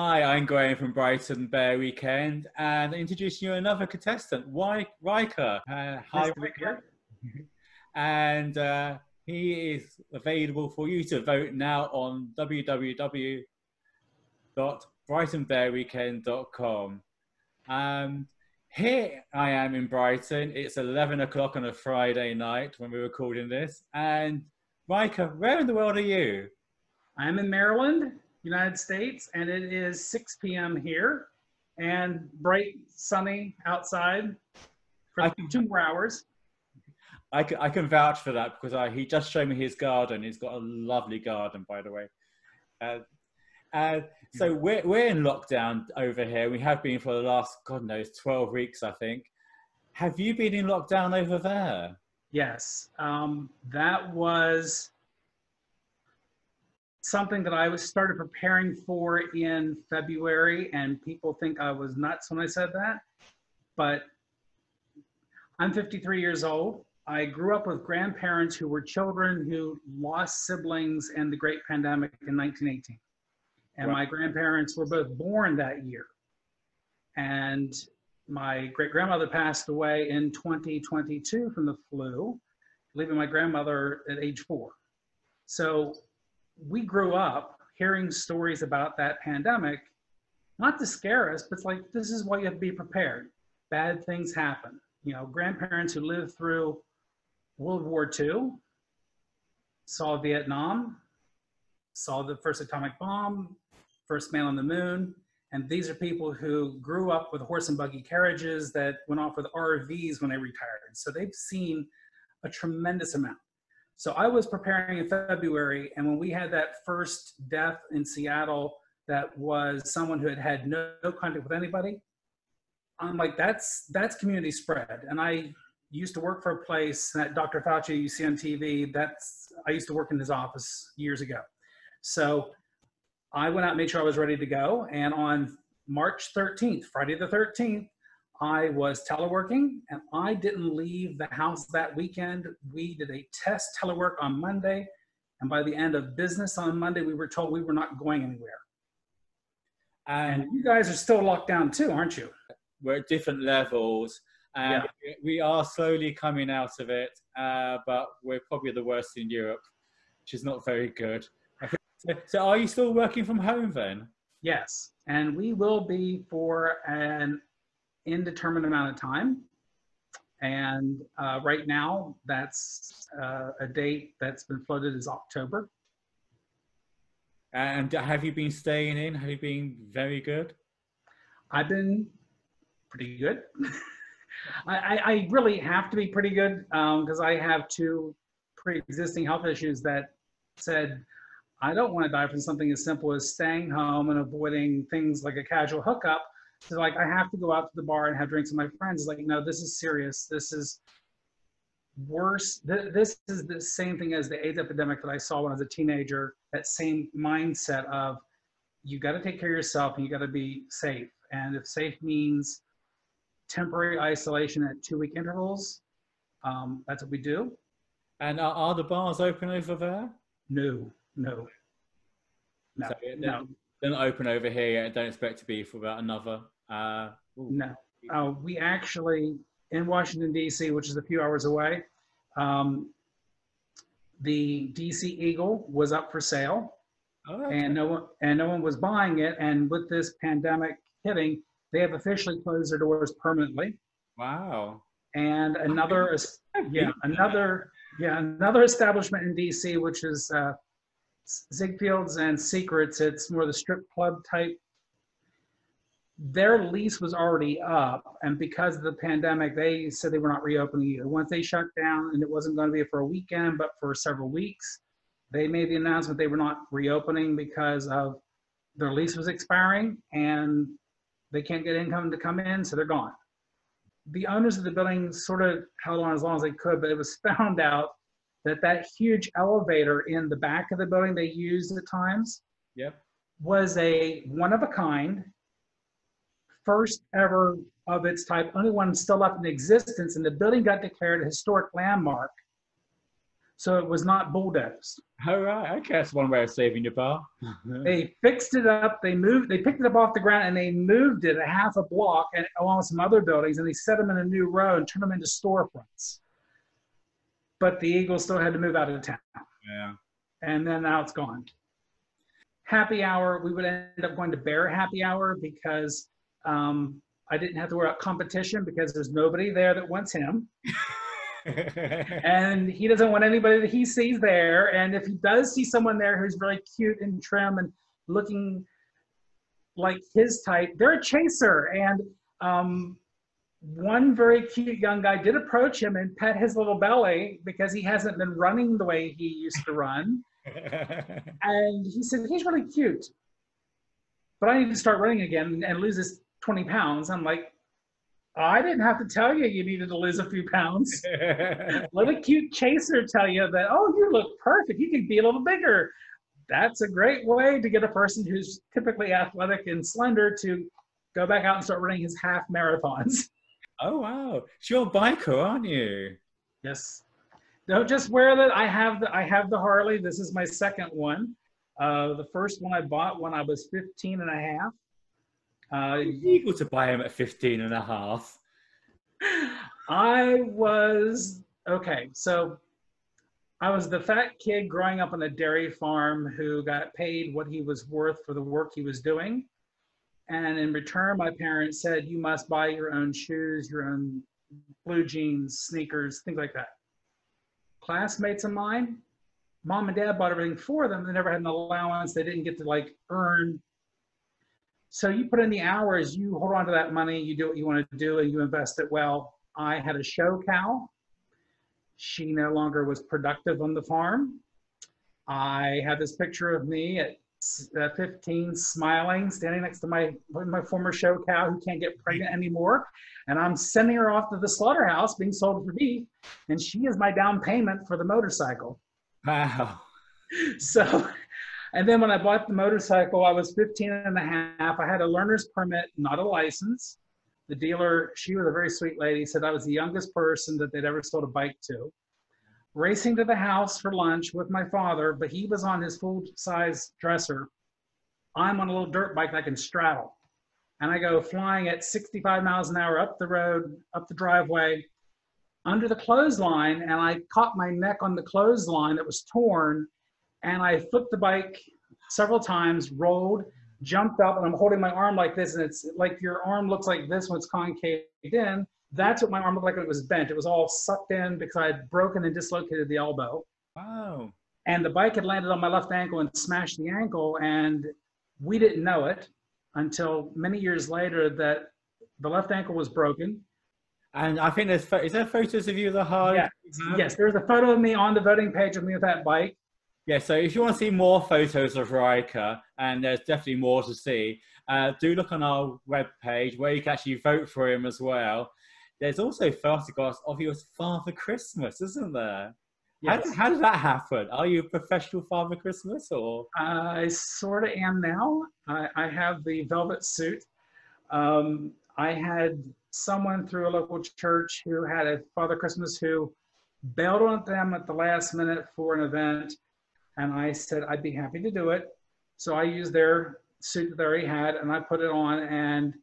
Hi, I'm Graham from Brighton Bear Weekend and introducing you another contestant, Riker. Nice Hi, to meet you. Riker. And he is available for you to vote now on www.brightonbearweekend.com. Here I am in Brighton. It's 11 o'clock on a Friday night when we're recording this. And Riker, where in the world are you? I'm in Maryland, United States, and it is 6 p.m. here and bright, sunny outside for 2 more hours. I can vouch for that because he just showed me his garden. He's got a lovely garden, by the way. So we're in lockdown over here. We have been for the last, God knows, 12 weeks, I think. Have you been in lockdown over there? Yes, that was something that I started preparing for in February, and people think I was nuts when I said that. But I'm 53 years old. I grew up with grandparents who were children who lost siblings in the Great Pandemic in 1918. And Right. My grandparents were both born that year. And my great-grandmother passed away in 2022 from the flu, leaving my grandmother at age 4. So we grew up hearing stories about that pandemic, not to scare us, but it's like, this is why you have to be prepared. Bad things happen. You know, grandparents who lived through World War II, saw Vietnam, saw the first atomic bomb, first man on the moon. And these are people who grew up with horse and buggy carriages that went off with RVs when they retired. So they've seen a tremendous amount. So I was preparing in February, and when we had that first death in Seattle, that was someone who had no contact with anybody, I'm like, that's community spread. And I used to work for a place that Dr. Fauci you see on TV. I used to work in his office years ago. So I went out and made sure I was ready to go. And on March 13th, Friday the 13th, I was teleworking, and I didn't leave the house that weekend. We did a test telework on Monday, and by the end of business on Monday, we were told we were not going anywhere. And you guys are still locked down too, aren't you? We're at different levels, and we are slowly coming out of it, but we're probably the worst in Europe, which is not very good. So are you still working from home then? Yes, and we will be for an indeterminate amount of time. And right now, that's a date that's been floated as October. And have you been staying in? Have you been very good? I've been pretty good. I really have to be pretty good because I have 2 pre-existing health issues that said, I don't want to die from something as simple as staying home and avoiding things like a casual hookup. So like, I have to go out to the bar and have drinks with my friends. It's like, no, this is serious. This is worse. This is the same thing as the AIDS epidemic that I saw when I was a teenager, that same mindset of, you got to take care of yourself and you got to be safe. And if safe means temporary isolation at 2-week intervals, that's what we do. And are the bars open over there? No. So they're not open over here yet. I don't expect to be for about another. No. We actually, in Washington, D.C., which is a few hours away, the D.C. Eagle was up for sale. Oh, okay. and no one was buying it. And with this pandemic hitting, they have officially closed their doors permanently. Wow. And another establishment in D.C., which is Ziegfeld's and Secrets. It's more the strip club type. Their lease was already up, and because of the pandemic, they said they were not reopening either. Once they shut down, and it wasn't going to be for a weekend, but for several weeks, they made the announcement they were not reopening because of their lease was expiring, and they can't get income to come in, so they're gone. The owners of the building sort of held on as long as they could, but it was found out that huge elevator in the back of the building they used at times was a one-of-a-kind, first ever of its type, only one still left in existence, and the building got declared a historic landmark. So it was not bulldozed. Oh, right. Okay, that's one way of saving your bar. They fixed it up. They picked it up off the ground and they moved it a half a block and along with some other buildings, and they set them in a new row and turned them into storefronts. But the Eagles still had to move out of town. Yeah. And then now it's gone. Happy hour, we would end up going to Bear Happy Hour because I didn't have to worry about competition because there's nobody there that wants him. And he doesn't want anybody that he sees there. And if he does see someone there who's really cute and trim and looking like his type, they're a chaser. And one very cute young guy did approach him and pet his little belly because he hasn't been running the way he used to run. And he said, he's really cute, but I need to start running again and lose this 20 pounds. I'm like, I didn't have to tell you you needed to lose a few pounds. Let a cute chaser tell you that, oh, you look perfect. You can be a little bigger. That's a great way to get a person who's typically athletic and slender to go back out and start running his half marathons. Oh, wow. You're a biker, aren't you? Yes. Don't just wear that. I have the Harley. This is my second one. The first one I bought when I was 15 and a half. It's legal to buy them at 15 and a half. I was, okay, so I was the fat kid growing up on a dairy farm who got paid what he was worth for the work he was doing. And in return, my parents said, you must buy your own shoes, your own blue jeans, sneakers, things like that. Classmates of mine, mom and dad bought everything for them. They never had an allowance. They didn't get to like earn. So you put in the hours, you hold on to that money, you do what you want to do, and you invest it well. I had a show cow. She no longer was productive on the farm. I had this picture of me at 15 smiling, standing next to my former show cow who can't get pregnant anymore. And I'm sending her off to the slaughterhouse being sold for beef. And she is my down payment for the motorcycle. Wow. So, and then when I bought the motorcycle, I was 15 and a half. I had a learner's permit, not a license. The dealer, she was a very sweet lady, said I was the youngest person that they'd ever sold a bike to. Racing to the house for lunch with my father, but he was on his full-size dresser. I'm on a little dirt bike that I can straddle. And I go flying at 65 miles an hour up the road, up the driveway, under the clothesline, and I caught my neck on the clothesline that was torn, and I flipped the bike several times, rolled, jumped up, and I'm holding my arm like this, and it's like your arm looks like this when it's concaved in. That's what my arm looked like when it was bent. It was all sucked in because I had broken and dislocated the elbow. Wow. And the bike had landed on my left ankle and smashed the ankle, and we didn't know it until many years later that the left ankle was broken. And I think is there photos of you with a Harley? Yeah. Yes, there's a photo of me on the voting page of me with that bike. Yeah, so if you want to see more photos of Riker, and there's definitely more to see, do look on our webpage where you can actually vote for him as well. There's also photographs of your Father Christmas, isn't there? Yes. How did that happen? Are you a professional Father Christmas, or? I sort of am now. I have the velvet suit. I had someone through a local church who had a Father Christmas who bailed on them at the last minute for an event. And I said, I'd be happy to do it. So I used their suit that they already had, and I put it on. And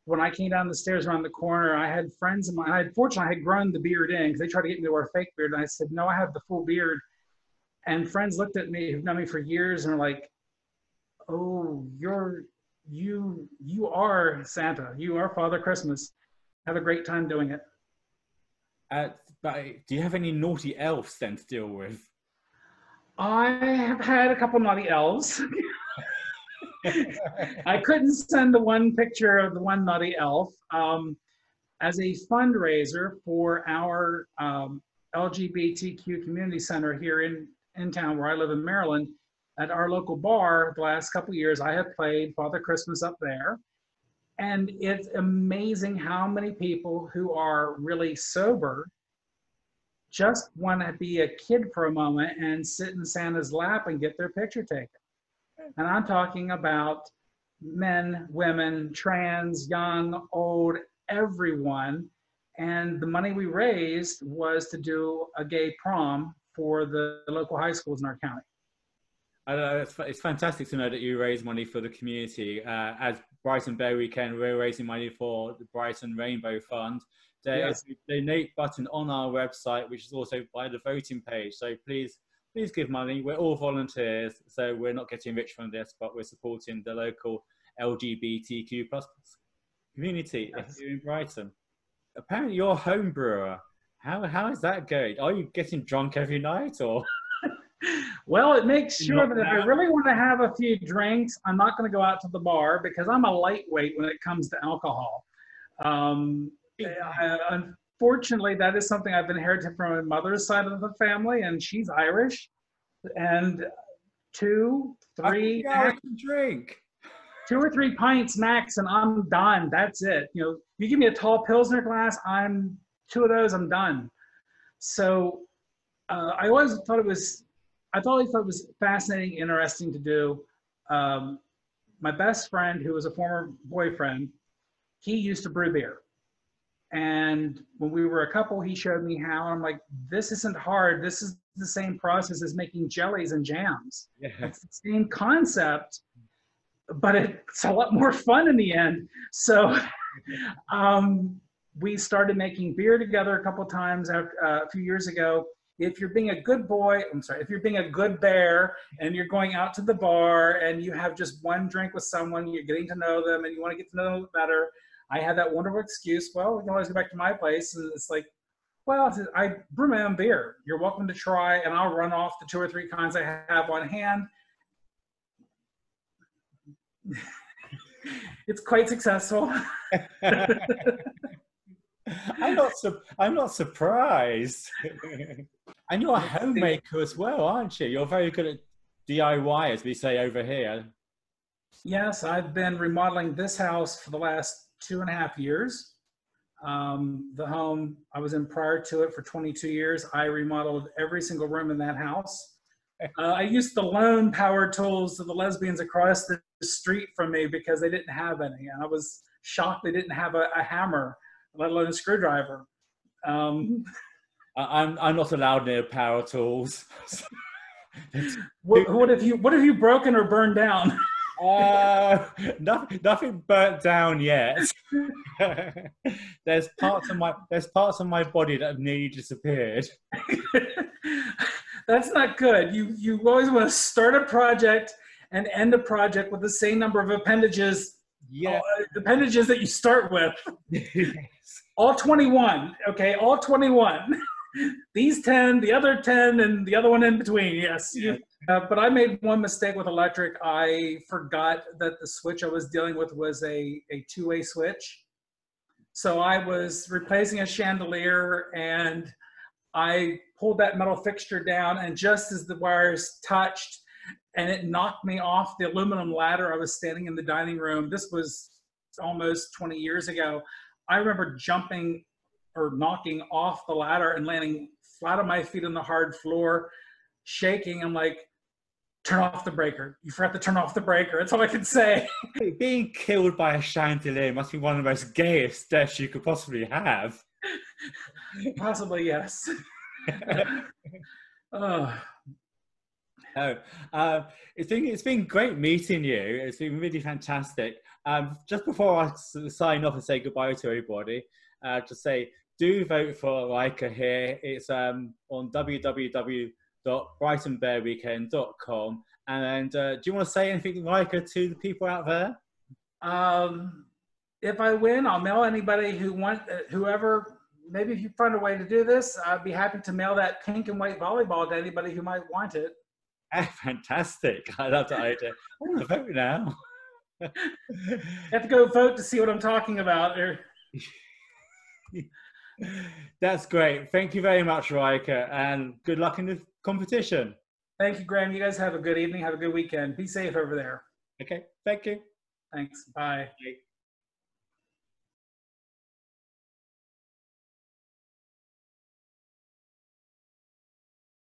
when I came down the stairs around the corner, I had friends of mine. Fortunately, I had grown the beard in because they tried to get me to wear a fake beard. And I said, no, I have the full beard. And friends looked at me who've known me for years and are like, oh, you are Santa. You are Father Christmas. Have a great time doing it. But do you have any naughty elves then to deal with? I have had a couple naughty elves. I couldn't send the one picture of the one naughty elf. As a fundraiser for our LGBTQ community center here in town where I live in Maryland, at our local bar the last couple of years, I have played Father Christmas up there. And it's amazing how many people who are really sober just want to be a kid for a moment and sit in Santa's lap and get their picture taken. And I'm talking about men, women, trans, young, old, everyone. And the money we raised was to do a gay prom for the local high schools in our county. I know, it's fantastic to know that you raise money for the community. As Brighton Bear Weekend, we're raising money for the Brighton Rainbow Fund. There is a donate button on our website, which is also by the voting page. So please give money. We're all volunteers, so we're not getting rich from this, but we're supporting the local LGBTQ plus community here in Brighton. Apparently, you're a home brewer. How is that going? Are you getting drunk every night, or? Well, it makes sure that if I really want to have a few drinks, I'm not going to go out to the bar because I'm a lightweight when it comes to alcohol. Unfortunately, that is something I've inherited from my mother's side of the family, and she's Irish. And 2, 3, I can drink 2 or 3 pints max, and I'm done. That's it. You know, you give me a tall Pilsner glass, 2 of those, I'm done. So I always thought it was fascinating, interesting to do. My best friend, who was a former boyfriend, he used to brew beer. And when we were a couple, he showed me how. I'm like, this isn't hard. This is the same process as making jellies and jams. Yeah. It's the same concept, but it's a lot more fun in the end. So we started making beer together a couple times a few years ago. If you're being a good boy, if you're being a good bear and you're going out to the bar and you have just one drink with someone, you're getting to know them and you want to get to know them better, I had that wonderful excuse, well, we can always go back to my place. And it's like, well, I brew my own beer. You're welcome to try, and I'll run off the 2 or 3 kinds I have on hand. It's quite successful. I'm not surprised. And you're a homemaker as well, aren't you? You're very good at DIY, as we say over here. Yes, I've been remodeling this house for the last 2.5 years. The home I was in prior to it for 22 years, I remodeled every single room in that house. I used to loan power tools to the lesbians across the street from me because they didn't have any. And I was shocked they didn't have a hammer, let alone a screwdriver. I'm not allowed near power tools. What have you broken or burned down? Nothing burnt down yet. There's parts of my body that have nearly disappeared. That's not good. You always want to start a project and end a project with the same number of appendages. Yeah, appendages that you start with. Yes. All 21. Okay, all 21. These 10, the other 10, and the other one in between. Yes. Yeah. But I made one mistake with electric. I forgot that the switch I was dealing with was a 2-way switch. So I was replacing a chandelier and I pulled that metal fixture down, and just as the wires touched and it knocked me off the aluminum ladder, I was standing in the dining room. This was almost 20 years ago. I remember jumping or knocking off the ladder and landing flat on my feet on the hard floor, shaking. I'm like, turn off the breaker. You forgot to turn off the breaker. That's all I can say. Being killed by a chandelier must be one of the most gayest deaths you could possibly have. Possibly, yes. It's been great meeting you. It's been really fantastic. Just before I sign off and say goodbye to everybody, just say, do vote for Rika here. It's on www.brightonbearweekend.com. And do you want to say anything, Rika, to the people out there? If I win, I'll mail anybody whoever. Maybe if you find a way to do this, I'd be happy to mail that pink and white volleyball to anybody who might want it. Fantastic. I love that idea. I want to vote now. You have to go vote to see what I'm talking about. That's great. Thank you very much, Rika, and good luck in the competition. Thank you, Graham. You guys have a good evening. Have a good weekend. Be safe over there. Okay. Thank you. Thanks. Bye. Bye.